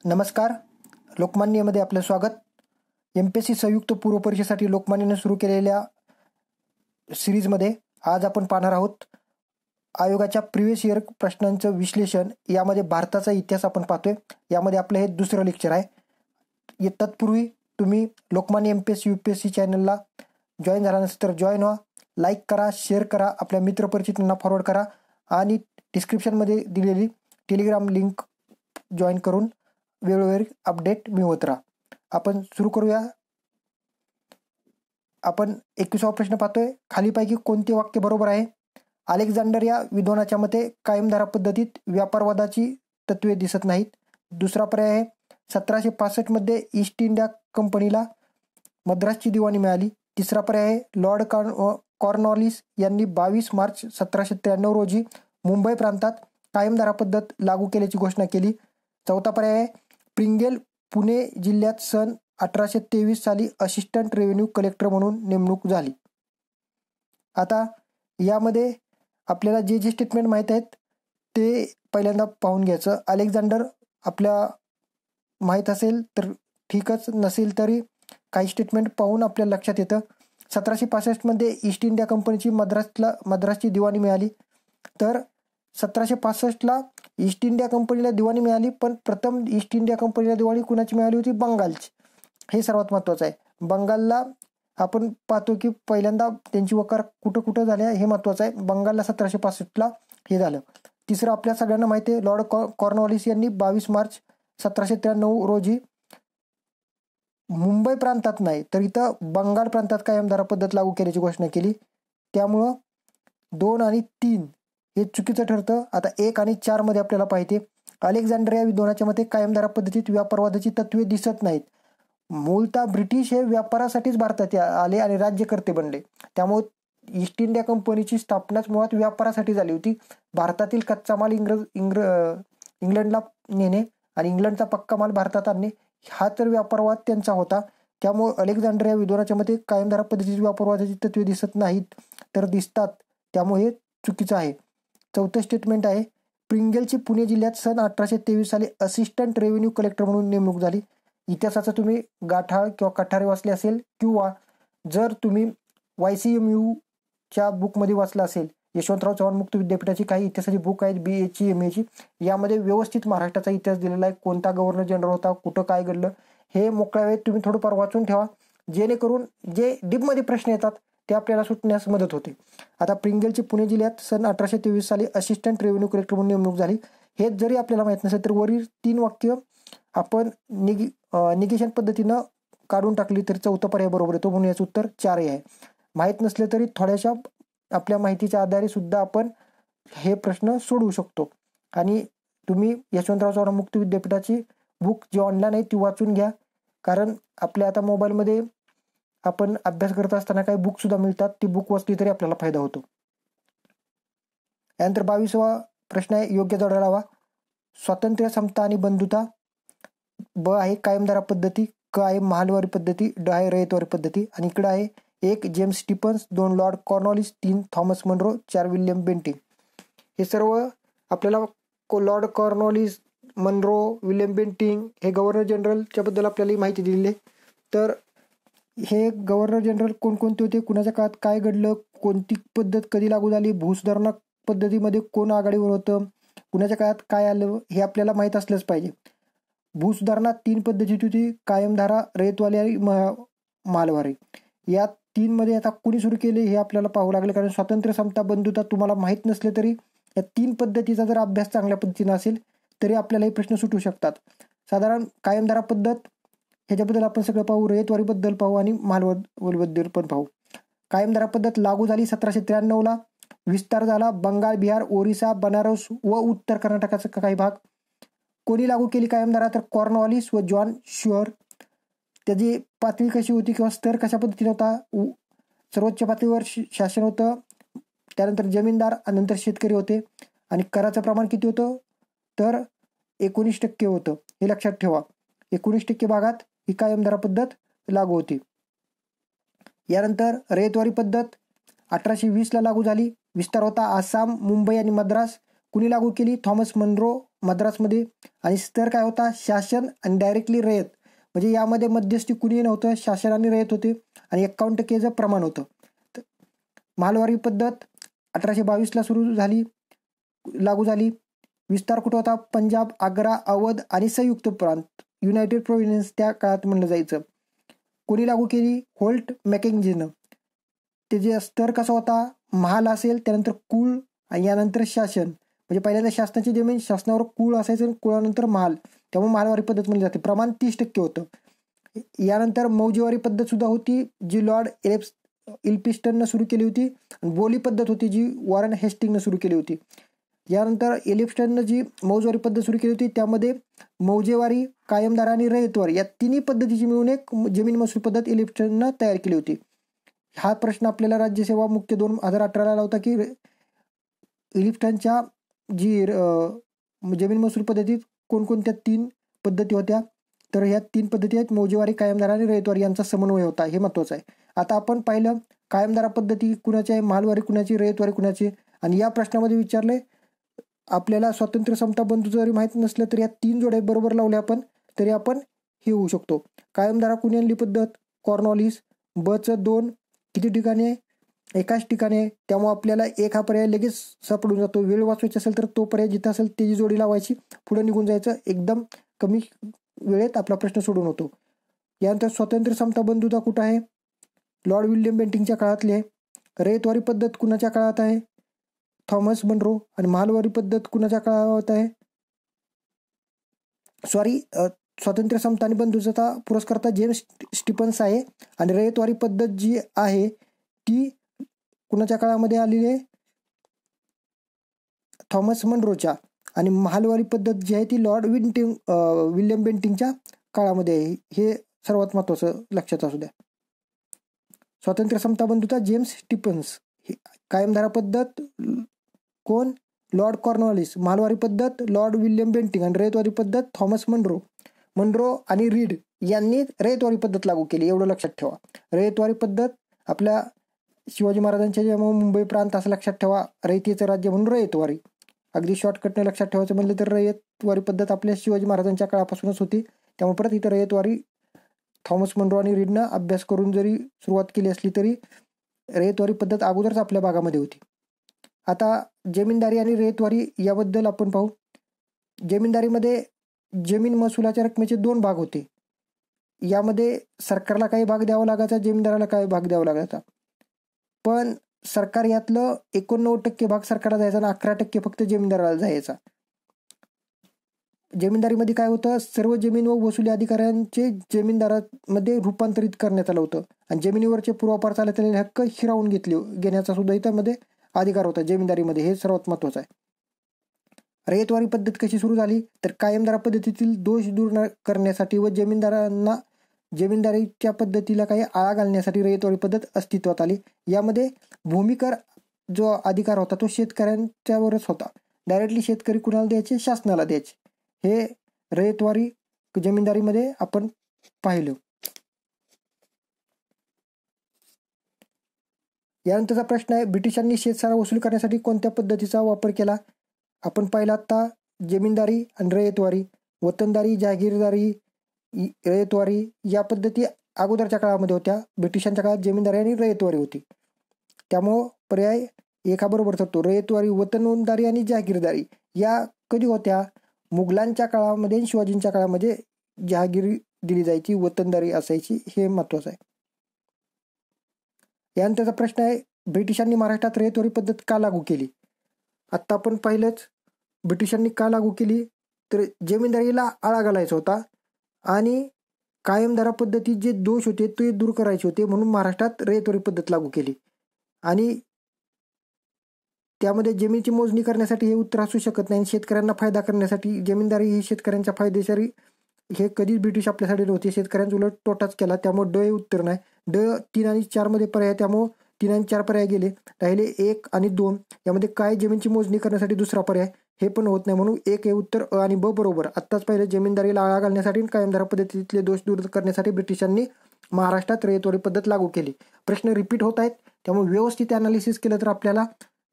नमस्कार. लोकमान्यमध्ये आपलं स्वागत. MPSC संयुक्त पूर्व परीक्षेसाठी लोकमान्यने सुरू केलेल्या सिरीजमध्ये आज आपण पाहणार आहोत आयोगाच्या प्रिव्हियस इयर प्रश्नांचं विश्लेषण. यामध्ये भारताचा इतिहास आपण पाहतोय. यामध्ये आपलं हे दुसरं लेक्चर आहे. तत्पूर्वी तुम्ही लोकमान्य MPSC UPSC चॅनलला जॉईन झाला नसेल तर जॉईन व्हा, लाईक करा, शेअर करा, आपल्या मित्रपरिचितांना फॉरवर्ड करा आणि डिस्क्रिप्शनमध्ये दिलेली टेलिग्राम लिंक जॉईन करून वेळोवेळी अपडेट मिळवत राहा. आपण सुरू करूया. आपण 21वा प्रश्न पाहतोय. खालीपैकी कोणते वाक्य बरोबर आहे? अलेक्झांडर या विद्वानाच्या मते कायमधारा पद्धतीत व्यापारवादाची तत्वे दिसत नाहीत. दुसरा पर्याय आहे 1765 मध्ये ईस्ट इंडिया कंपनीला मद्रासची दिवाणी मिळाली. तिसरा पर्याय आहे लॉर्ड कॉर्नवॉलिस यांनी 22 मार्च 1793 रोजी मुंबई प्रांतात कायमधारा पद्धत लागू केल्याची घोषणा केली. चौथा पर्याय आहे प्रिंगेल पुणे जिल्ह्यात सन 1823 साली असिस्टंट रेव्हेन्यू कलेक्टर म्हणून नेमणूक झाली. आता यामध्ये आपल्याला जे जे स्टेटमेंट माहीत आहेत ते पहिल्यांदा पाहून घ्यायचं. अलेक्झांडर आपल्या माहीत असेल तर ठीकच, नसेल तरी काही स्टेटमेंट पाहून आपल्याला लक्षात येतं. 1765 मध्ये ईस्ट इंडिया कंपनीची मद्रासची दिवाणी मिळाली. तर 1765ला ईस्ट इंडिया कंपनीला दिवाणी मिळाली, पण प्रथम ईस्ट इंडिया कंपनीला दिवाणी कुणाची मिळाली होती? बंगालची. हे सर्वात महत्त्वाचं आहे. बंगालला आपण पाहतो की पहिल्यांदा त्यांची वकार कुठं कुठं झाल्या हे महत्त्वाचं आहे. बंगालला 1765ला हे झालं. तिसरं आपल्या सगळ्यांना माहिती आहे लॉर्ड कॉर्नवॉलिस यांनी 22 मार्च 1793 रोजी मुंबई प्रांतात नाही तर इथं बंगाल प्रांतात कायमधारा पद्धत लागू केल्याची घोषणा केली. त्यामुळं 2 आणि 3 हे चुकीचं ठरतं. आता 1 आणि 4 मध्ये आपल्याला पाहिजे अलेक्झांडर या विद्वानाच्या मते कायमधारा पद्धतीत व्यापारवादाची तत्वे दिसत नाहीत. मूलतः ब्रिटिश हे व्यापारासाठीच भारतात आले आणि राज्यकर्ते बनले. त्यामुळे ईस्ट इंडिया कंपनीची स्थापनाच मुळात व्यापारासाठी झाली होती. भारतातील कच्चा माल इंग्लंडला नेणे आणि इंग्लंडचा पक्का माल भारतात आणणे हा तर व्यापारवाद त्यांचा होता. त्यामुळे अलेक्झांडर या विद्वानाच्या मते कायमधारा पद्धतीत व्यापारवादाची तत्वे दिसत नाहीत तर दिसतात. त्यामुळे हे चुकीचं आहे. चौथं स्टेटमेंट आहे प्रिंगेलची पुणे जिल्ह्यात सन 1823 साली असिस्टंट रेव्हेन्यू कलेक्टर म्हणून नेमणूक झाली. इतिहासाचं तुम्ही गाठाळ किंवा कठारे वाचले असेल किंवा जर तुम्ही YCMUच्या बुकमध्ये वाचलं असेल, यशवंतराव चव्हाण मुक्त विद्यापीठाची काही इतिहासाची बुक आहेत BAची MAची, यामध्ये व्यवस्थित महाराष्ट्राचा इतिहास दिलेला आहे. कोणता गव्हर्नर जनरल होता, कुठं काय घडलं हे मोकळ्या वेळेत तुम्ही थोडंफार वाचून ठेवा, जेणेकरून जे डीपमध्ये प्रश्न येतात ते आपल्याला सुटण्यास मदत होते. आता प्रिंगेलची पुणे जिल्ह्यात सन 1823 साली असिस्टंट रेव्हेन्यू कलेक्टर म्हणून नेमणूक झाली. हे जरी आपल्याला माहीत नसेल तर वरील 3 वाक्य आपण निगेशन पद्धतीनं काढून टाकली तर चौथा पर्याय बरोबर येतो. म्हणून याचं उत्तर 4 आहे. माहीत नसले तरी थोड्याशा आपल्या माहितीच्या आधारे सुद्धा आपण हे प्रश्न सोडवू शकतो. आणि तुम्ही यशवंतराव चव्हाण मुक्त विद्यापीठाची बुक जी ऑनलाईन आहे ती वाचून घ्या, कारण आपल्या आता मोबाईलमध्ये आपण अभ्यास करत असताना काही बुक सुद्धा मिळतात. ती बुक वाचली तरी आपल्याला फायदा होतो. यानंतर 22वा प्रश्न आहे योग्य जोडा लावा. स्वातंत्र्य, समता आणि बंधुता. ब आहे कायमधारा पद्धती, क आहे महालवारी पद्धती, ड आहे रयतवारी पद्धती. आणि इकडे आहे 1 James Stephens, 2 Lord Cornwallis, 3 Thomas Munro, 4 William Bentinck. हे सर्व आपल्याला Lord Cornwallis, Munro, William Bentinck हे गव्हर्नर जनरलच्या बद्दल आपल्याला माहिती दिलेली आहे. तर हे गव्हर्नर जनरल कोणकोणते होते, कुणाच्या काळात काय घडलं, कोणती पद्धत कधी लागू झाली, भूसुधारणा पद्धतीमध्ये कोण आघाडीवर होतं, कुणाच्या काळात काय आलं हे आपल्याला माहीत असलंच पाहिजे. भूसुधारणा 3 पद्धतीची होती, कायमधारा, रयतवाली आणि महालवारी. या 3 मध्ये आता कुणी सुरू केले हे आपल्याला पाहावं लागलं, कारण स्वातंत्र्य, समता, बंधुता तुम्हाला माहीत नसले तरी या 3 पद्धतीचा जर अभ्यास चांगल्या पद्धतीने असेल तरी आपल्याला हे प्रश्न सुटू शकतात. साधारण कायमधारा पद्धत ह्याच्याबद्दल आपण सगळं पाहू, रयतवारीबद्दल पाहू आणि महालवारीबद्दल पण पाहू. कायमधारा पद्धत लागू झाली 1793ला. विस्तार झाला बंगाल, बिहार, ओरिसा, बनारस व उत्तर कर्नाटकाचा काही भाग. कोणी लागू केली कायमधारा? तर कॉर्नवॉलिस व जॉन शुअर. त्याची पातळी कशी होती किंवा स्तर कशा पद्धतीने होता? सर्वोच्च पातळीवर शासन होतं, त्यानंतर जमीनदार आणि नंतर शेतकरी होते. आणि कराचं प्रमाण किती होतं? तर 19% होतं. हे लक्षात ठेवा. 19% भागात ही कायमधारा पद्धत लागू होती. यानंतर रयतवारी पद्धत 1820ला लागू झाली. विस्तार होता आसाम, मुंबई आणि मद्रास कुणी लागू केली? थॉमस मनरो मद्रासमध्ये. आणि स्तर काय होता? शासन आणि डायरेक्टली रयत. म्हणजे यामध्ये मध्यस्थी कुणीही नव्हतं, शासन आणि रयत होते. आणि 51% प्रमाण होतं. महालवारी पद्धत 1822ला सुरू झाली, लागू झाली. विस्तार कुठं होता? पंजाब, आग्रा, अवध आणि संयुक्त प्रांत, युनायटेड प्रोव्हिन्स त्या काळात म्हणलं जायचं. कोणी लागू केली? होल्ट मॅकेंझीनं. ते जे स्तर कसा होता? महाल असेल, त्यानंतर कुळ आणि यानंतर शासन. म्हणजे पहिल्यांदा शासनाची जमीन, शासनावर कुळ असायचं, कुळानंतर महाल, त्यामुळे महालवारी पद्धत म्हणली जाते. प्रमाण 30% होतं. यानंतर मौजेवारी पद्धत सुद्धा होती, जी लॉर्ड इल्फिस्टननं सुरू केली होती. आणि बोली पद्धत होती, जी वॉरन हेस्टिंगनं सुरू केली होती. यानंतर इलिफ्स्टननं जी मौजवारी पद्धत सुरू केली होती, त्यामध्ये मौजेवारी, कायमदार आणि रयतवारी या तिन्ही पद्धतीची मिळून एक जमीन महसूल पद्धत इलिफ्स्टननं तयार केली होती. हा प्रश्न आपल्याला राज्यसेवा मुख्य 2018ला आला होता की इलिफ्स्टनच्या जी जमीन महसूल पद्धतीत कोणकोणत्या 3 पद्धती होत्या? तर ह्या 3 पद्धती आहेत, मौजेवारी, कायमदार आणि रयतवारी यांचा समन्वय होता. हे महत्वाचं आहे. आता आपण पाहिलं कायमदारा पद्धती कुणाची आहे, महालवारी कुणाची, रयतवारी कुणाची. आणि या प्रश्नामध्ये विचारले आपल्याला स्वातंत्र्य समता बंधू जरी माहीत नसलं तरी या 3 जोड्या बरोबर लावल्या आपण तरी आपण हे होऊ शकतो. कायमदारा कुणी आणली पद्धत? कॉर्नवॉलिस. बचं 2 किती ठिकाणी आहे? एकाच ठिकाणी आहे. त्यामुळे आपल्याला एक हा पर्याय लगेच सापडून जातो. वेळ वाचवायची असेल तर तो पर्याय जिथं असेल त्याची जोडी लावायची, पुढे निघून जायचं. एकदम कमी वेळेत आपला प्रश्न सोडून होतो. यानंतर स्वातंत्र्य समता बंधुता कुठं आहे? लॉर्ड विल्यम बेंटिंगच्या काळातली आहे. रयतवारी पद्धत कुणाच्या काळात आहे? Thomas Munro. आणि महालवारी पद्धत कुणाच्या काळात आहे? स्वातंत्र्य समता आणि बंधुता पुरस्कर्ता जेम्स स्टीफन्स आहे. आणि रयतवारी पद्धत जी आहे ती कुणाच्या काळामध्ये आलेली आहे? थॉमस मनरोच्या. आणि महालवारी पद्धत जी आहे ती लॉर्ड विल्यम बेंटिंगच्या काळामध्ये आहे. हे सर्वात महत्वाचं लक्षात असू द्या. स्वातंत्र्य समता बंधुता जेम्स स्टीफन्स. कायमधारा पद्धत कोण? Lord Cornwallis. महालवारी पद्धत लॉर्ड विल्यम बेंटिंग. आणि रयतवारी पद्धत थॉमस मनरो आणि रीड यांनी रयतवारी पद्धत लागू केली. एवढं लक्षात ठेवा. रयतवारी पद्धत आपल्या शिवाजी महाराजांच्या जेव्हा मुंबई प्रांत असं लक्षात ठेवा, रयतेचं राज्य म्हणून रयतवारी. अगदी शॉर्टकटने लक्षात ठेवायचं म्हणलं तर रयतवारी पद्धत आपल्या शिवाजी महाराजांच्या काळापासूनच होती. त्यामुळे परत इथं रयतवारी थॉमस मनरो आणि रीडनं अभ्यास करून जरी सुरुवात केली असली तरी रयतवारी पद्धत अगोदरच आपल्या भागामध्ये होती. आता जमीनदारी आणि रयतवारी याबद्दल आपण पाहू. जमीनदारीमध्ये जमीन महसुलाच्या रकमेचे 2 भाग होते. यामध्ये सरकारला काही भाग द्यावा लागायचा, जमीनदाराला काही भाग द्यावा लागायचा. पण सरकार यातलं 89% भाग सरकारला जायचा आणि 11% फक्त जमीनदाराला जायचा. जमीनदारीमध्ये काय होतं? सर्व जमीन व वसुली अधिकाऱ्यांचे जमीनदारामध्ये रूपांतरित करण्यात आलं होतं. आणि जमिनीवरचे पूर्वापार चालत आलेले हक्क हिरावून घेण्याचा सुद्धा त्यामध्ये अधिकार होता जमीनदारीमध्ये. हे सर्वात महत्वाचं आहे. रयतवारी पद्धत कशी सुरू झाली? तर कायमदारा पद्धतीतील दोष दूर करण्यासाठी व जमीनदारीच्या पद्धतीला काही आळा घालण्यासाठी रयतवारी पद्धत अस्तित्वात आली. यामध्ये भूमिकर जो अधिकार होता तो शेतकऱ्यांच्यावरच होता. डायरेक्टली शेतकरी कुणाला द्यायचे? शासनाला द्यायचे. हे रयतवारी जमीनदारीमध्ये आपण पाहिलं. यानंतरचा प्रश्न आहे, ब्रिटिशांनी शेतसारा वसूल करण्यासाठी कोणत्या पद्धतीचा वापर केला? आपण पाहिला आता जमीनदारी आणि रयतवारी. वतनदारी, जहागीरदारी, रयतवारी या पद्धती अगोदरच्या काळामध्ये होत्या. ब्रिटिशांच्या काळात जमीनदारी आणि रयतवारी होती. त्यामुळं पर्याय एका बरोबर ठरतो. रयतवारी, वतनदारी आणि जहागीरदारी या कधी होत्या? मुघलांच्या काळामध्ये आणि शिवाजींच्या काळामध्ये जहागिरी दिली जायची, वतनदारी असायची. हे महत्वाचं आहे. यानंतरचा प्रश्न आहे, ब्रिटिशांनी महाराष्ट्रात रयतवारी पद्धत का लागू केली? आत्ता आपण पाहिलंच ब्रिटिशांनी का लागू केली, तर जमीनदारीला आळा घालायचा होता आणि कायमधारा पद्धतीत जे दोष होते ते दूर करायचे होते, म्हणून महाराष्ट्रात रयतवारी पद्धत लागू केली. आणि त्यामध्ये जमिनीची मोजणी करण्यासाठी हे उत्तर असू शकत नाही. शेतकऱ्यांना फायदा करण्यासाठी जमीनदारी ही शेतकऱ्यांच्या फायदेशीर हे कधीच ब्रिटिश आपल्यासाठी नव्हते. शेतकऱ्यांचा उलट तोटाच केला. त्यामुळे ड हे उत्तर नाही. ड 3 आणि 4 मध्ये पर्याय, त्यामुळे 3 आणि 4 पर्याय गेले. राहिले 1 आणि 2. यामध्ये काय जमीनची मोजणी करण्यासाठी दुसरा पर्याय हे पण होत नाही, म्हणून 1 हे उत्तर अ आणि ब बरोबर. आत्ताच पहिले जमीनदारीला आळा घालण्यासाठी कायमधारा पद्धतीतले दोष दूर करण्यासाठी ब्रिटिशांनी महाराष्ट्रात रयतवारी पद्धत लागू केली. प्रश्न रिपीट होत आहेत, त्यामुळे व्यवस्थित अनालिसिस केलं तर आपल्याला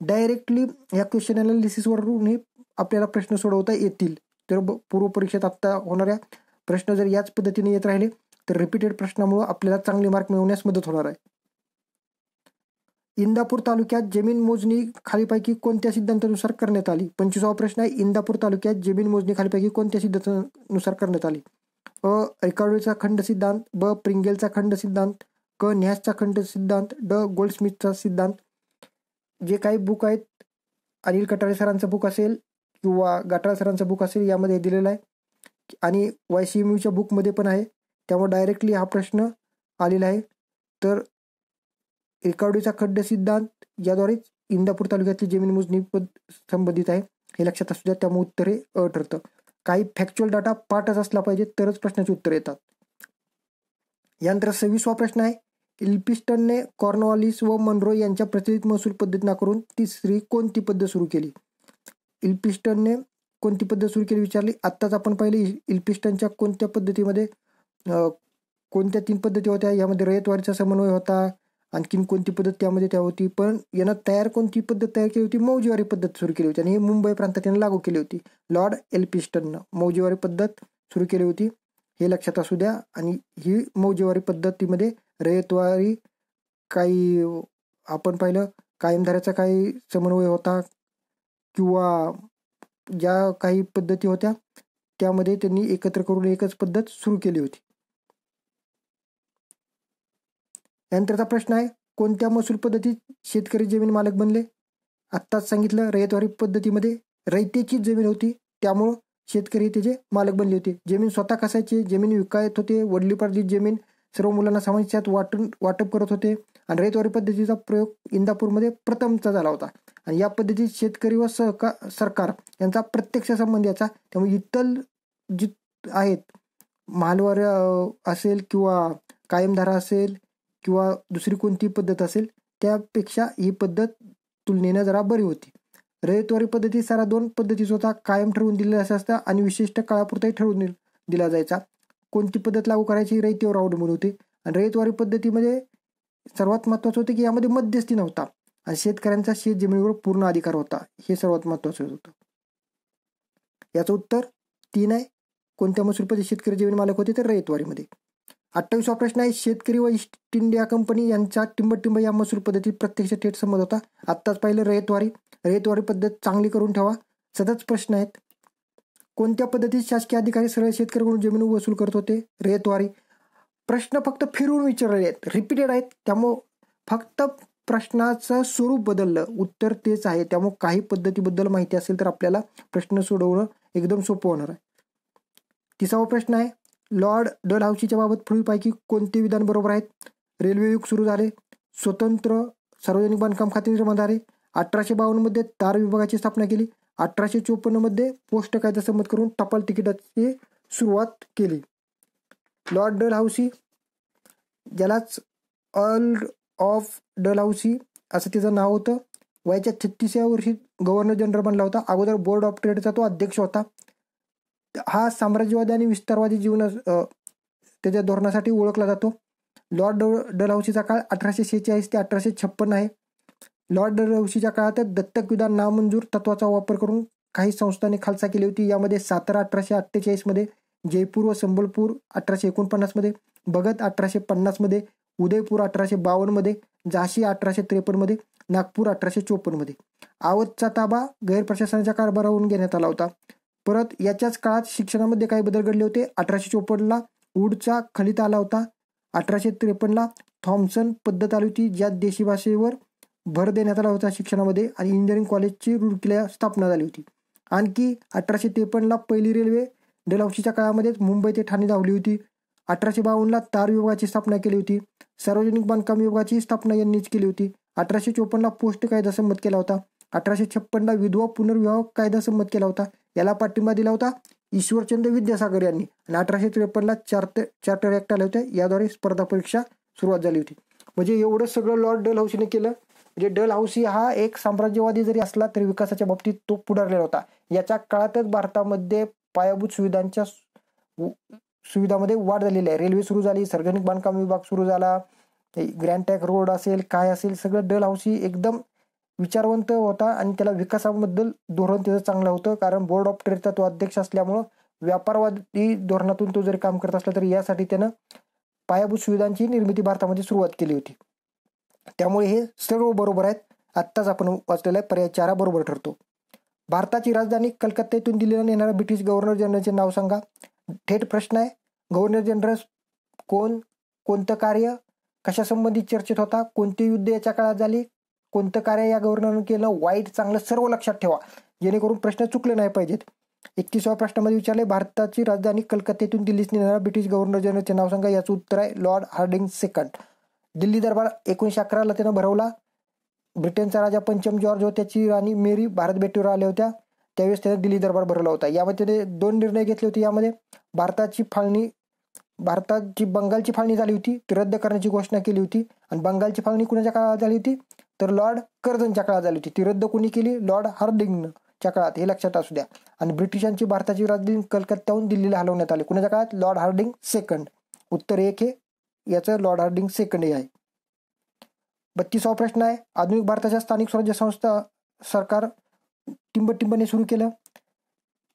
डायरेक्टली या क्वेश्चन अनालिसिसवरून आपल्याला प्रश्न सोडवता येतील. तर पूर्व परीक्षेत आत्ता होणाऱ्या प्रश्न जर याच पद्धतीने येत राहिले तर रिपीटेड प्रश्नामुळे आपल्याला चांगले मार्क मिळवण्यास मदत होणार आहे. इंदापूर तालुक्यात जमीन मोजणी खालीपैकी कोणत्या सिद्धांतानुसार करण्यात आली? 25वा प्रश्न आहे. इंदापूर तालुक्यात जमीन मोजणी खालीपैकी कोणत्या सिद्धांतानुसार करण्यात आली? अ. रिकार्डोचा खंड सिद्धांत, ब. प्रिंगेलचा खंड सिद्धांत, क. न्यासचा खंड सिद्धांत, ड. गोल्डस्मिथचा सिद्धांत. जे काही बुक आहेत, अनिल कटारे सरांचं बुक असेल किंवा गाठाळ सरांचं बुक असेल, यामध्ये दिलेलं आहे आणि YCMUच्या बुकमध्ये पण आहे. त्यामुळे डायरेक्टली हा प्रश्न आलेला आहे. तर रिकार्डोचा खंड सिद्धांत याद्वारेच इंदापूर तालुक्यातली जमीन मोजणी संबंधित आहे, हे लक्षात असू द्या. त्यामुळे उत्तर हे अ ठरतं. काही फॅक्च्युअल डाटा पाठच असला पाहिजे तरच प्रश्नाचे उत्तर येतात. यानंतर 26वा प्रश्न आहे. इल्फिस्टनने कॉर्नवालिस व मनरो यांच्या प्रचलित महसूल पद्धत नाकारून तिसरी कोणती पद्धत सुरू केली? इल्फिस्टनने कोणती पद्धत सुरू केली विचारली. आत्ताच आपण पाहिले इल्फिस्टनच्या कोणत्या पद्धतीमध्ये कोणत्या 3 पद्धती होत्या. यामध्ये रयतवारीचा समन्वय होता, आणखीन कोणती पद्धत त्यामध्ये त्या होती. पण यानं कोणती पद्धत तयार केली होती? मौजेवारी पद्धत सुरू केली होती आणि ही मुंबई प्रांतात यानं लागू केली होती. लॉर्ड एल्फिस्टननं मौजेवारी पद्धत सुरू केली होती, हे लक्षात असू द्या. आणि ही मौजेवारी पद्धतीमध्ये रयतवारी, काही आपण पाहिलं कायमधाऱ्याचा काही समन्वय होता किंवा ज्या काही पद्धती होत्या त्यामध्ये त्यांनी एकत्र करून एकच पद्धत सुरू केली होती. यानंतरचा प्रश्न आहे. कोणत्या महसूल पद्धतीत शेतकरी जमीन मालक बनले? आत्ताच सांगितलं, रयतवारी पद्धतीमध्ये रयतेची जमीन होती त्यामुळं शेतकरी त्याचे मालक बनले होते. जमीन स्वतः कसायचे, जमीन विकायत होते, वडिलोपार्जित जमीन सर्व मुलांना सामान्यात वाटप करत होते. आणि रयतवारी पद्धतीचा प्रयोग इंदापूरमध्ये प्रथमचा झाला होता. आणि या पद्धतीत शेतकरी व सरकार यांचा प्रत्यक्ष संबंध याचा. त्यामुळे इतर जी आहेत महालवार असेल किंवा कायमधारा असेल किंवा दुसरी कोणती पद्धत असेल त्यापेक्षा ही पद्धत तुलनेनं जरा बरी होती. रयतवारी पद्धती सारा 2 पद्धतीचा होता. कायम ठरवून दिलेला असता आणि विशिष्ट काळापुरताही ठरवून दिला जायचा. कोणती पद्धत लागू करायची रयतेवर अवलंबून होती. आणि रयतवारी पद्धतीमध्ये सर्वात महत्वाचं होतं की यामध्ये मध्यस्थी नव्हता आणि शेतकऱ्यांचा शेत जमिनीवर पूर्ण अधिकार होता, हे सर्वात महत्वाचं होतं. याचं उत्तर 3 आहे. कोणत्या महसूल पद्धतीत शेतकरी जमीन मालक होते? तर रयतवारीमध्ये. 28वा प्रश्न आहे. शेतकरी व ईस्ट इंडिया कंपनी यांचा टिंबटिंब या महसूल पद्धतीत प्रत्यक्ष थेट संबंध होता. आत्ताच पाहिलं रयतवारी पद्धत चांगली करून ठेवा, सतत प्रश्न आहेत. कोणत्या पद्धतीत शासकीय अधिकारी सरळ शेतकऱ्याकडून जमीन वसूल करत होते? रयतवारी. प्रश्न फक्त फिरवून विचारलेले आहेत, रिपीटेड आहेत, त्यामुळं फक्त प्रश्नाचं स्वरूप बदललं, उत्तर तेच आहे. त्यामुळे काही पद्धतीबद्दल माहिती असेल तर आपल्याला प्रश्न सोडवणं एकदम सोपं होणार आहे. 30वा प्रश्न आहे. लॉर्ड डलहौसीच्या बाबत पुढीलपैकी कोणते विधान बरोबर आहेत? रेल्वे युग सुरू झाले, स्वतंत्र सार्वजनिक बांधकाम खाते निर्माण झाले, 1852 मध्ये तार विभागाची स्थापना केली, 1854 मध्ये पोस्ट कायदा संमत करून टपाल तिकिटाची सुरुवात केली. लॉर्ड डलहौसी, ज्यालाच अर्ल ऑफ डलहौसी असं त्याचं नाव होतं, वयाच्या 36व्या वर्षी गव्हर्नर जनरल बनला होता. अगोदर बोर्ड ऑफ ट्रेडचा तो अध्यक्ष होता. हा साम्राज्यवादी आणि विस्तारवादी जीवन त्याच्या धोरणासाठी ओळखला जातो. लॉर्ड डलहौसीचा काळ 1846 ते 1856 आहे. लॉर्ड डलहौसीच्या काळात दत्तक विधान नामंजूर तत्वाचा वापर करून काही संस्थांनी खालसा केली होती. यामध्ये सातारा 1848 मध्ये, जयपूर व संबलपूर 1849 मध्ये, भगत 1850 मध्ये, उदयपूर 1852 मध्ये, झाशी 1853 मध्ये, नागपूर 1854 मध्ये. आवधचा ताबा गैरप्रशासनाच्या कारभारावरून घेण्यात आला होता. परत याच्याच काळात शिक्षणामध्ये काही बदल घडले होते. 1854ला वूडचा खलिता आला होता. 1853ला थॉम्सन पद्धत आली होती, ज्यात देशी भाषेवर भर देण्यात आला होता शिक्षणामध्ये, आणि इंजिनिअरिंग कॉलेजची रुडकीला स्थापना झाली होती. आणखी 1853ला पहिली रेल्वे डलहौसीच्या काळामध्येच मुंबई ते ठाणे धावली होती. 1852ला तार विभागाची स्थापना केली होती. सार्वजनिक बांधकाम विभागाची स्थापना यांनीच केली होती. 1854ला पोस्ट कायदा संमत केला होता. 1856ला विधवा पुनर्विवाह कायदा संमत केला होता. याला पाठिंबा दिला होता ईश्वरचंद्र विद्यासागर यांनी. आणि 1853ला चार्टर ऍक्ट आले होते, याद्वारे स्पर्धा परीक्षा सुरुवात झाली होती. म्हणजे एवढं सगळं लॉर्ड डलहौसीने केलं. म्हणजे डलहौसी हा एक साम्राज्यवादी जरी असला तरी विकासाच्या बाबतीत तो पुढारलेला होता. याच्या काळातच भारतामध्ये पायाभूत सुविधामध्ये वाढ झालेली आहे. रेल्वे सुरू झाली, सार्वजनिक बांधकाम विभाग सुरू झाला, ग्रँड ट्रँक रोड असेल, काय असेल, सगळं डलहौसी एकदम विचारवंत होता आणि त्याला विकासाबद्दल धोरण त्याचं चांगलं होतं, कारण बोर्ड ऑफ ट्रेडचा तो अध्यक्ष असल्यामुळं व्यापारवादी धोरणातून तो जरी काम करत असला तरी यासाठी त्यानं पायाभूत सुविधांची निर्मिती भारतामध्ये सुरुवात केली होती. त्यामुळे हे सर्व बरोबर आहेत. आत्ताच आपण वाचलेला आहे पर्याय 4 बरोबर ठरतो. भारताची राजधानी कलकत्त्यातून दिल्लीला नेणाऱ्या ब्रिटिश गव्हर्नर जनरलचे नाव सांगा. थेट प्रश्न आहे. गव्हर्नर जनरल कोण, कोणतं कार्य, कशासंबंधित चर्चेत होता, कोणते युद्ध याच्या काळात झाली, कोणतं कार्य या गव्हर्नरनं केलं, वाईट चांगलं सर्व लक्षात ठेवा, जेणेकरून प्रश्न चुकले नाही पाहिजेत. 31व्या प्रश्नामध्ये विचारले, भारताची राजधानी कलकत्त्यातून दिल्लीस नेणाऱ्या ब्रिटिश गव्हर्नर जनरलचे नाव सांगा. याचं उत्तर आहे लॉर्ड हार्डिंग सेकंड. दिल्ली दरबार 1911ला त्यानं भरवला. ब्रिटनचा राजा पंचम जॉर्ज व त्याची राणी मेरी भारत भेटीवर आल्या होत्या, त्यावेळेस त्याने दिल्ली दरबार भरवला होता. यामध्ये त्याने 2 निर्णय घेतले होते. यामध्ये भारताची बंगालची फाळणी झाली होती, ती रद्द करण्याची घोषणा केली होती. आणि बंगालची फाळणी कुणाच्या काळात झाली होती, तर लॉर्ड कर्झनच्या काळात झाली होती. ती रद्द कोणी केली, लॉर्ड हार्डिंगच्या काळात, हे लक्षात असू द्या. आणि ब्रिटिशांची भारताची राजधानी कलकत्त्याहून दिल्लीला हलवण्यात आली. कुणाच्या काळात, लॉर्ड हार्डिंग सेकंड. उत्तर 1 हे याचं लॉर्ड हार्डिंग सेकंड हे आहे. 32वा प्रश्न आहे, आधुनिक भारताच्या स्थानिक स्वराज्य संस्था सरकार टिंबटिंबने सुरू केलं.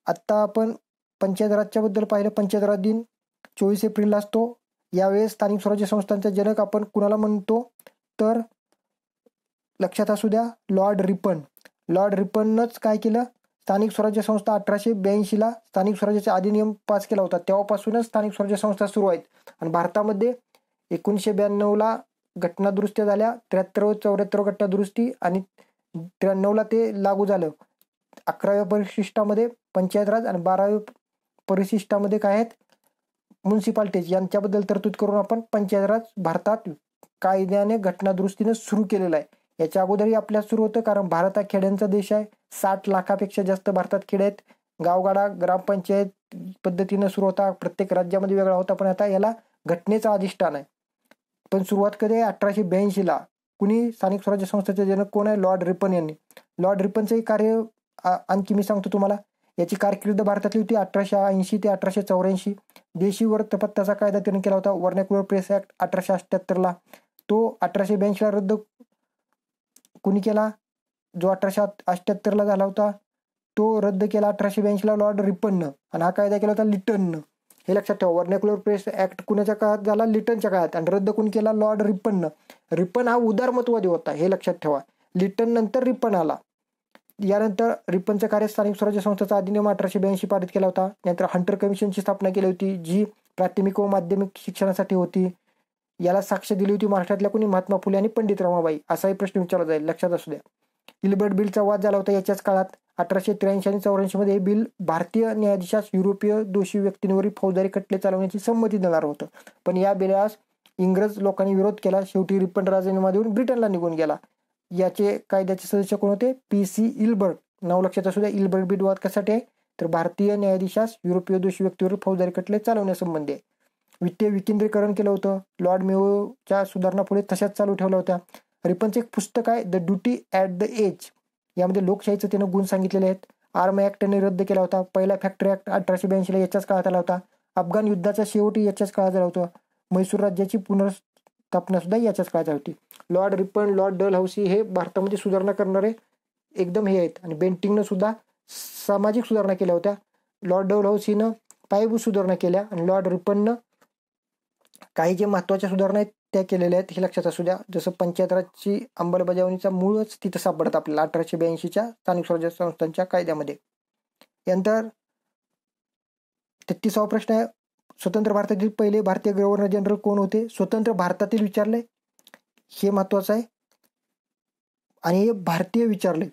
आत्ता आपण पंचायत राजच्या बद्दल पाहिलं. पंचायत राज दिन 24 एप्रिलला असतो. यावेळेस स्थानिक स्वराज्य संस्थांचा जनक आपण कुणाला म्हणतो, तर लक्षात असू द्या लॉर्ड रिपन. लॉर्ड रिपननंच काय केलं, स्थानिक स्वराज्य संस्था 1882ला स्थानिक स्वराज्याचा अधिनियम पास केला होता. तेव्हापासूनच स्थानिक स्वराज्य संस्था सुरू आहेत. आणि भारतामध्ये 1992ला घटनादुरुस्त्या झाल्या, 73 व 74 घटनादुरुस्ती, आणि 93ला ते लागू झालं. 11व्या परिशिष्टामध्ये पंचायत राज आणि 12व्या परिशिष्टामध्ये काय आहेत, म्युन्सिपाल्टीज यांच्याबद्दल तरतूद करून आपण पंचायत राज भारतात कायद्याने घटनादुरुस्तीने सुरू केलेला आहे. याच्या अगोदरही आपल्याला सुरू होतं, कारण भारत हा खेड्यांचा देश आहे. 60 लाखापेक्षा जास्त भारतात खेडे आहेत. गावगाडा ग्रामपंचायत पद्धतीनं सुरू होता, प्रत्येक राज्यामध्ये वेगळा होता, पण आता याला घटनेचं अधिष्ठान आहे. पण सुरुवात कधी आहे, 1882ला. कुणी, स्थानिक स्वराज्य संस्थेचे जनक कोण आहे, लॉर्ड रिपन यांनी. लॉर्ड रिपनचंही कार्य आणखी मी सांगतो तुम्हाला. याची कारकीर्द भारतातली होती 1880 ते 1884. देशी वृत्तपत्राचा कायदा त्याने केला होता, व्हर्नॅक्युलर प्रेस ऍक्ट 1878ला. तो 1882ला रद्द कुणी केला, जो 1878ला झाला होता तो रद्द केला 1882ला लॉर्ड रिपननं. आणि हा कायदा केला होता लिटननं. हे लक्षात ठेवा. व्हर्नॅक्युलर प्रेस ऍक्ट कुणाच्या काळात झाला, लिटनच्या काळात. आणि रद्द कोणी केला, लॉर्ड रिपननं. रिपन हा उदारमतवादी होता, हे लक्षात ठेवा. लिटन नंतर रिपन आला. यानंतर रिपनचं कार्य स्थानिक स्वराज्य संस्थेचा अधिनियम 1882 पारित केला होता. नंतर हंटर कमिशनची स्थापना केली होती, जी प्राथमिक व माध्यमिक शिक्षणासाठी होती. याला साक्ष दिली होती महाराष्ट्रातल्या कोणी, महात्मा फुले आणि पंडित रमाबाई. असाही प्रश्न विचारला जाईल, लक्षात असू द्या. इल्बर्ट बिलचा वाद झाला होता याच्याच काळात. 1883 आणि 84 मध्ये हे बिल भारतीय न्यायाधीशास युरोपीय दोषी व्यक्तींवरील फौजदारी खटले चालवण्याची संमती देणार होतं. पण या बिलास इंग्रज लोकांनी विरोध केला. शेवटी रिपन राजीनामा देऊन ब्रिटनला निघून गेला. याचे कायद्याचे सदस्य कोण होते, PC इल्बर्ट. नाव लक्षात असू द्या. इल्बर्ट बिल वाद कशासाठी आहे, तर भारतीय न्यायाधीशास युरोपीय दोषी व्यक्तीवर फौजदारी खटले चालवण्यासंबंधी आहे. वित्तीय विकेंद्रीकरण केलं होतं. लॉर्ड मेयोच्या सुधारणा पुढे तशाच चालू ठेवल्या होत्या. रिपनचं एक पुस्तक आहे, the duty at the age. यामध्ये लोकशाहीचं त्यानं गुण सांगितलेले आहेत. आर्म ऍक्ट त्यांनी रद्द केला होता. पहिला फॅक्टरी ऍक्ट 1882ला याच्याच काळात आला होता. अफगाण युद्धाचा शेवटी याच्याच काळात झाला होता. म्हैसूर राज्याची पुनर्स्थापना सुद्धा याच्याच काळात होती. लॉर्ड रिपन, लॉर्ड डलहौसी हे भारतामध्ये सुधारणा करणारे एकदम हे आहेत. आणि बेंटिंगनं सुद्धा सामाजिक सुधारणा केल्या होत्या. लॉर्ड डलहौसीनं पायाभूत सुधारणा केल्या आणि लॉर्ड रिपननं काही जे महत्त्वाच्या सुधारणा आहेत त्या केलेल्या आहेत, हे लक्षात असू द्या. जसं पंचायत राजची अंमलबजावणीचा मूळच तिथं सापडतं आपल्याला 1882च्या स्थानिक स्वराज्य संस्थांच्या कायद्यामध्ये. यानंतर 33वा प्रश्न आहे, स्वतंत्र भारतातील पहिले भारतीय गव्हर्नर जनरल कोण होते. स्वतंत्र भारतातील विचारले, हे महत्वाचं आहे. आणि हे भारतीय विचारले.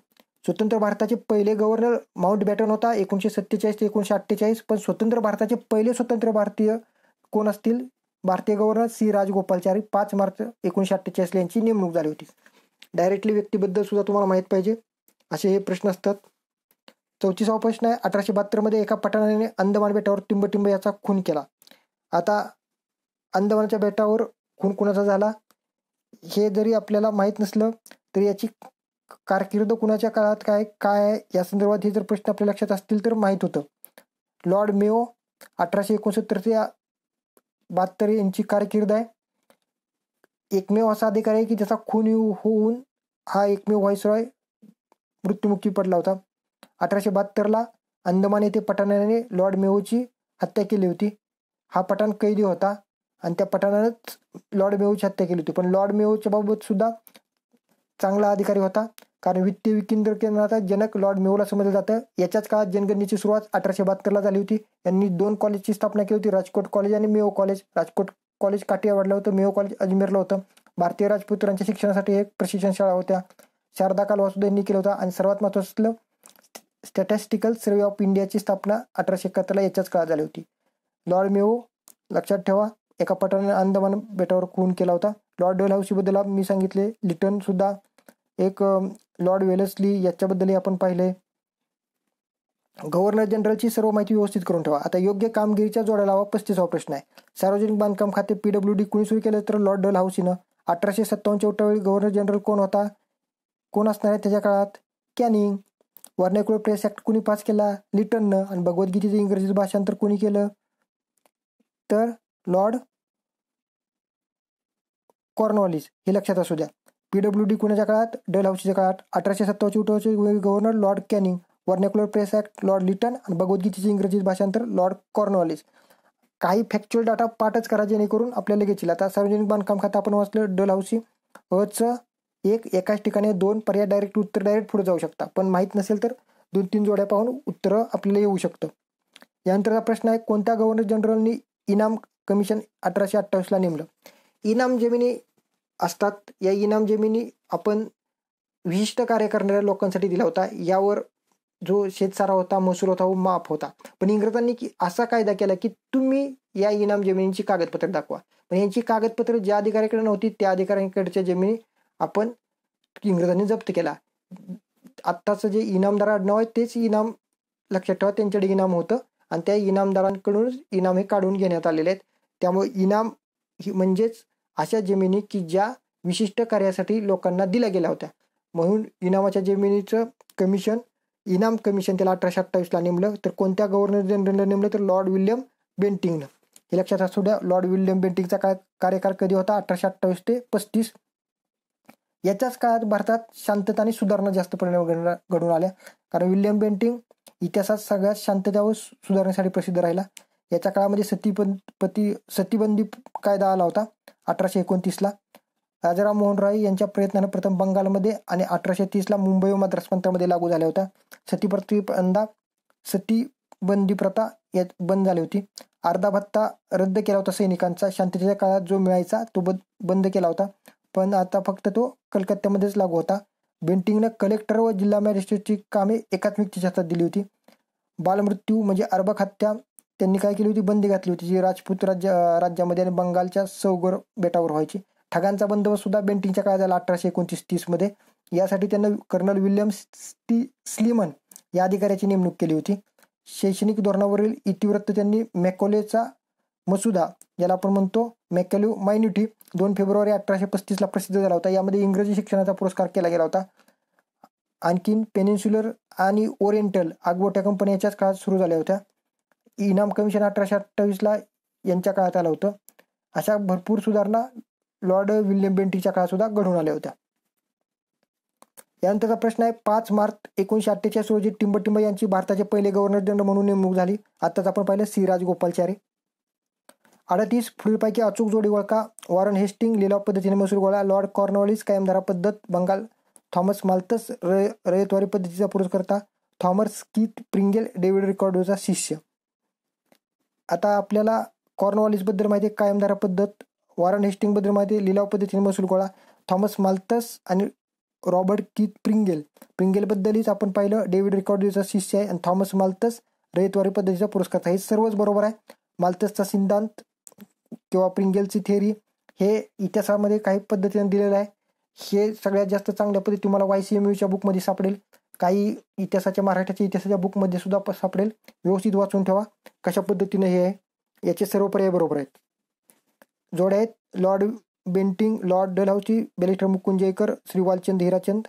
स्वतंत्र भारताचे पहिले गव्हर्नर माउंटबॅटन होता 1947 ते 1948. पण स्वतंत्र भारताचे पहिले स्वतंत्र भारतीय कोण असतील, भारतीय गव्हर्नर C राजगोपालचारी. 5 मार्च 1948 यांची नेमणूक झाली होती. डायरेक्टली व्यक्तीबद्दल सुद्धा तुम्हाला माहीत पाहिजे असे हे प्रश्न असतात. 34वा प्रश्न आहे, 1872 मध्ये एका पठाणाने अंदमान बेटावर टिंबटिंब याचा खून केला. आता अंदमानच्या बेटावर खून कुणाचा झाला हे जरी आपल्याला माहीत नसलं तरी याची कारकीर्द कुणाच्या काळात काय या संदर्भात हे जर प्रश्न आपल्या लक्षात असतील तर माहीत होतं. लॉर्ड मेयो 1869 ते 72 यांची कारकीर्द आहे. एकमेव असा अधिकारी आहे की ज्याचा खून होऊन हा एकमेव व्हाईसरॉय मृत्युमुखी पडला होता. 1872ला अंदमान येथे पठाणाने लॉर्ड मेयोची हत्या केली होती. हा पठाण कैदी होता आणि त्या पठाणानंच लॉर्ड मेयोची हत्या केली होती. पण लॉर्ड मेयोच्या बाबत सुद्धा चांगला अधिकारी होता, कारण वित्तीय विकेंद्रीकरणाचा जनक लॉर्ड मेयोला समजलं जातं. याच्याच काळात जनगणनेची सुरुवात 1872ला झाली होती. यांनी 2 कॉलेजची स्थापना केली होती, राजकोट कॉलेज आणि मेयो कॉलेज. राजकोट कॉलेज काठियावाडला होतं, मेयो कॉलेज अजमेरला होतं. भारतीय राजपुत्रांच्या शिक्षणासाठी एक प्रशिक्षण शाळा होत्या. शारदा कालवा सुद्धा यांनी केला होता. आणि सर्वात महत्त्वाचं स्टॅटिस्टिकल सर्वे ऑफ इंडियाची स्थापना 1871ला याच्याच काळात झाली होती. लॉर्ड मेयो लक्षात ठेवा, एका पठाणाने अंदमान बेटावर खून केला होता. लॉर्ड डलहौसीबद्दल मी सांगितले. लिटन सुद्धा एक लॉर्ड वेलेस्ली याच्याबद्दलही आपण पाहिले. गव्हर्नर जनरलची सर्व माहिती व्यवस्थित करून ठेवा. आता योग्य कामगिरीच्या जोड्या लावा 35वा प्रश्न आहे. सार्वजनिक बांधकाम खाते PWD कोणी सुरू केलं तर लॉर्ड डलहौसीनं. 1857च्या उठावेळी गव्हर्नर जनरल कोण होता, कोण असणार आहे त्याच्या काळात? कॅनिंग. वर्नॅक्युलर प्रेस ऍक्ट कोणी पास केला? लिटननं. आणि भगवद्गीतेचं इंग्रजी भाषांतर कोणी केलं तर लॉर्ड कॉर्नवॉलिस. हे लक्षात असू द्या. PWD कोणाच्या काळात? डलहौसीच्या काळात. 1857ची उठावाचे governor Lord Canning. Vernacular press act Lord Lytton आणि भगवद्गीतेचे इंग्रजी भाषांतर लॉर्ड कॉर्नवॉलिस. काही फॅक्च्युअल डाटा पाठच करा जेणेकरून आपल्याला लगेच येईल. आता सार्वजनिक बांधकाम खातं आपण वाचलं डलहौसी. एकाच ठिकाणी 2 पर्याय डायरेक्ट उत्तर डायरेक्ट पुढे जाऊ शकता, पण माहीत नसेल तर 2-3 जोड्या पाहून उत्तरं आपल्याला येऊ शकतं. यानंतरचा प्रश्न आहे, कोणत्या गव्हर्नर जनरलनी इनाम कमिशन 1828ला नेमलं? इनाम जमिनी असतात. या इनाम जमिनी आपण विशिष्ट कार्य करणाऱ्या लोकांसाठी दिला होता. यावर जो शेतसारा होता, महसूल होता, माफ होता. पण इंग्रजांनी असा कायदा केला की तुम्ही या इनाम जमिनीची कागदपत्र दाखवा. पण यांची कागदपत्र ज्या अधिकाऱ्याकडे नव्हती त्या अधिकाऱ्यांकडच्या जमिनी आपण इंग्रजांनी जप्त केला. आत्ताचं जे इनामदार आडनाव आहे तेच इनाम लक्षात ठेवा, त्यांच्याकडे इनाम होतं आणि त्या इनामदारांकडूनच इनाम हे काढून घेण्यात आलेले आहेत. त्यामुळे इनाम म्हणजेच अशा जमिनी की ज्या विशिष्ट कार्यासाठी लोकांना दिल्या गेल्या होत्या. म्हणून इनामाच्या जमिनीचं कमिशन, इनाम कमिशन त्याला 1828ला नेमलं. तर कोणत्या गव्हर्नर जनरलला नेमलं तर लॉर्ड विल्यम बेंटिंगनं. हे लक्षात असू द्या. लॉर्ड विल्यम बेंटिंगचा कार्यकाळ कधी होता? 1828 ते 35. याच्याच काळात भारतात शांतता आणि सुधारणा जास्त परिणाम घडून आल्या, कारण विल्यम बेंटिंग इतिहासात सगळ्यात शांतता व सुधारणेसाठी प्रसिद्ध राहिला. याच्या काळामध्ये सतीबंदी कायदा आला होता 1829ला. राजाराम मोहन राय यांच्या प्रयत्नानं प्रथम बंगालमध्ये आणि 1830ला मुंबई व मद्रास प्रांतामध्ये लागू झाल्या होत्या. सतीबंदी प्रथा यात बंद झाली होती. अर्धा भत्ता रद्द केला होता सैनिकांचा. शांततेच्या काळात जो मिळायचा तो बंद केला होता, पण आता फक्त तो कलकत्त्यामध्येच लागू होता. बेंटिंगनं कलेक्टर व जिल्हा मॅजिस्ट्रेटची कामे एकाच व्यक्तीच्या हातात दिली होती. बालमृत्यू म्हणजे अर्भक हत्या त्यांनी काय केली होती? बंदी घातली होती, जी राजपूत राज्यामध्ये आणि बंगालच्या सौगर बेटावर व्हायची. ठगांचा बंदोबस्त सुद्धा बेंटिंगच्या काळात झाला 1829-30 मध्ये. यासाठी त्यांना कर्नल विल्यम स्लीमन या अधिकाऱ्याची नेमणूक केली होती. शैक्षणिक धोरणावरील इतिवृत्त त्यांनी मॅकॉलेचा मसुदा, ज्याला आपण म्हणतो मॅकॅल्यू मायन्युटी, 2 फेब्रुवारी 1835ला प्रसिद्ध झाला होता. यामध्ये इंग्रजी शिक्षणाचा पुरस्कार केला गेला होता. आणखीन पेनिन्सुलर आणि ओरिएंटल आगबोट्या कंपन्या याच्याच काळात सुरू झाल्या होत्या. इनाम कमिशन 1828ला यांच्या काळात आलं होतं. अशा भरपूर सुधारणा लॉर्ड विल्यम बेंटिंगच्या काळात सुद्धा घडून आल्या होत्या. यानंतरचा प्रश्न आहे, 5 मार्च 1948 रोजी टिंबटिंब यांची भारताचे पहिले गव्हर्नर जनरल म्हणून नेमणूक झाली. आताच आपण पाहिलं सी राजगोपालचारी. 38 पुढीलपैकी अचूक जोडी ओळखा. वॉरन हेस्टिंग लिलाव पद्धतीने महसूल गोळा. लॉर्ड कॉर्नवॉलिस कायमधारा पद्धत बंगाल. थॉमस माल्थस रयतवारी पद्धतीचा पुरस्कर्ता. थॉमस कीथ प्रिंगेल डेव्हिड रिकार्डोचा शिष्य. आता आपल्याला कॉर्नवॉलिसबद्दल माहिती आहे कायमधारा पद्धत, वॉरन हेस्टिंगबद्दल माहिती आहे लिलाव पद्धतीने महसूल गोळा. थॉमस माल्थस आणि रॉबर्ट कीथ प्रिंगेलबद्दलच आपण पाहिलं डेव्हिड रिकार्डोचा शिष्य आहे, आणि थॉमस माल्थस रयतवारी पद्धतीचा पुरस्कर्ता. हे सर्वच बरोबर आहे. माल्थसचा सिद्धांत किंवा प्रिंगेलची थेअरी हे इतिहासामध्ये काही पद्धतीने दिलेलं आहे. हे सगळ्यात जास्त चांगल्या पद्धती तुम्हाला YCMUच्या बुकमध्ये सापडेल. काही महाराष्ट्राच्या इतिहासाच्या बुकमध्ये सुद्धा सापडेल. व्यवस्थित वाचून ठेवा कशा पद्धतीने हे आहे. याचे सर्व पर्याय बरोबर आहेत. जोड्या आहेत Lord Bentinck, Lord Dalhousie, barrister Mukund Jayakar, Shri Walchand Hirachand.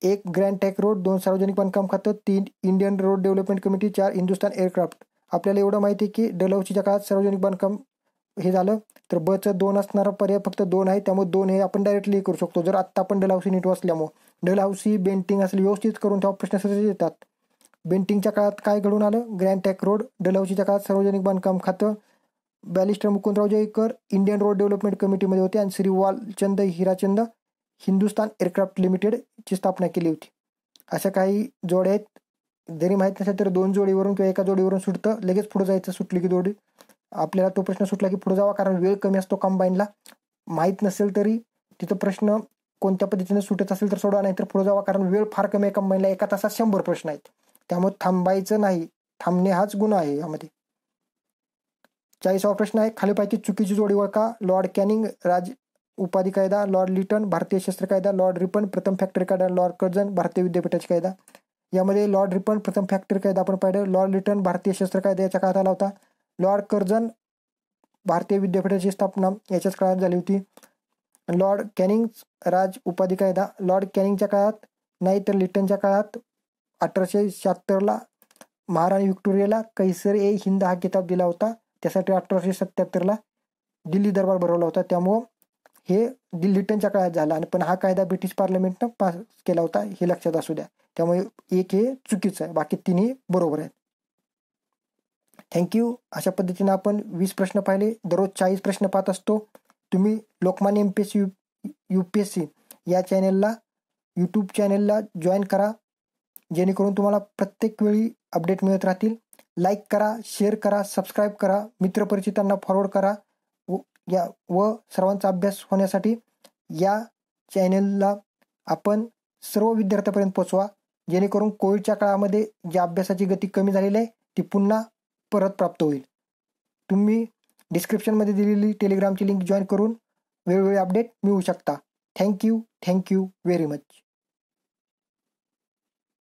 1 grand trunk road, 2 सार्वजनिक बांधकाम खातं, 3 इंडियन रोड डेव्हलपमेंट कमिटी, 4 हिंदुस्तान एअरक्राफ्ट. आपल्याला एवढं माहिती आहे की डलहौसीच्या काळात सार्वजनिक बांधकाम हे झालं, तर बचं 2 असणारा पर्याय फक्त 2 आहे, त्यामुळे 2 हे आपण डायरेक्टली करू शकतो जर आत्ता आपण डलहौसी नीट वाचल्यामुळे. डलहौसी बेंटिंग असले व्यवस्थित करून तेव्हा प्रश्न सहज येतात. बेंटिंगच्या काळात काय घडून आलं? Grand trunk road. डलहौसीच्या काळात सार्वजनिक बांधकाम खातं. Barrister Mukundrao Jayakar Indian road development कमिटीमध्ये होते आणि श्री वालचंद हिराचंद हिंदुस्तान एअरक्राफ्ट लिमिटेडची स्थापना केली होती. अशा काही जोड्या आहेत. जरी माहीत नसेल तर 2 जोडीवरून किंवा एका जोडीवरून सुटतं, लगेच पुढे जायचं. सुटली की जोडी आपल्याला तो प्रश्न सुटला की पुढे जावा, कारण वेळ कमी असतो कंबाईनला. माहीत नसेल तरी तिथं प्रश्न कोणत्या पद्धतीने सुटत असेल तर सोडवा, नाही तर पुढे जावा, कारण वेळ फार कमी आहे कंबाईनला. एका तासात 100 प्रश्न आहेत. त्यामुळे थांबायचं नाही. थांबणे हाच गुन्हा आहे यामध्ये. 40वा प्रश्न आहे, खालीलपैकी चुकीची जोडी ओळखा. लॉर्ड कॅनिंग राज उपाधी कायदा, लॉर्ड लिटन भारतीय शस्त्र कायदा, लॉर्ड रिपन प्रथम फॅक्टरी कायदा, लॉर्ड कर्जन भारतीय विद्यापीठाची कायदा. यामध्ये लॉर्ड रिपन प्रथम फॅक्टरी कायदा आपण पाहिलं. लॉर्ड लिटन भारतीय शस्त्र कायदा याच्या काळात आला होता. लॉर्ड कर्जन भारतीय विद्यापीठाची स्थापना याच्याच काळात झाली होती. लॉर्ड कॅनिंग राज उपाधी कायदा लॉर्ड कॅनिंगच्या काळात नाही तर लिटनच्या काळात 1876ला महाराणी व्हिक्टोरियाला कैसर ए हिंद हा किताब दिला होता. त्यासाठी 1877ला दिल्ली दरबार भरवला होता. त्यामुळं हे लिटनच्या काळात झाला. आणि पण हा कायदा ब्रिटिश पार्लमेंटनं पास केला होता, हे लक्षात असू द्या. त्यामुळे एक हे चुकीचं आहे, बाकी तिन्ही बरोबर आहेत. थँक्यू. अशा पद्धतीने आपण 20 प्रश्न पाहिले. दररोज 40 प्रश्न पाहत असतो. तुम्ही लोकमान्य MPSC UPSC या चॅनेलला यूट्यूब चॅनेलला जॉईन करा, जेणेकरून तुम्हाला प्रत्येक वेळी अपडेट मिळत राहतील. लाईक करा, शेअर करा, सबस्क्राईब करा, मित्रपरिचितांना फॉरवर्ड करा व सर्वांचा अभ्यास होण्यासाठी या चॅनेलला आपण सर्व विद्यार्थ्यांपर्यंत पोचवा, जेणेकरून कोविडच्या काळामध्ये ज्या अभ्यासाची गती कमी झालेली आहे ती पुन्हा परत प्राप्त होईल. तुम्ही डिस्क्रिप्शनमध्ये दिलेली टेलिग्रामची लिंक जॉईन करून वेळोवेळी अपडेट मिळवू शकता. Thank you very much.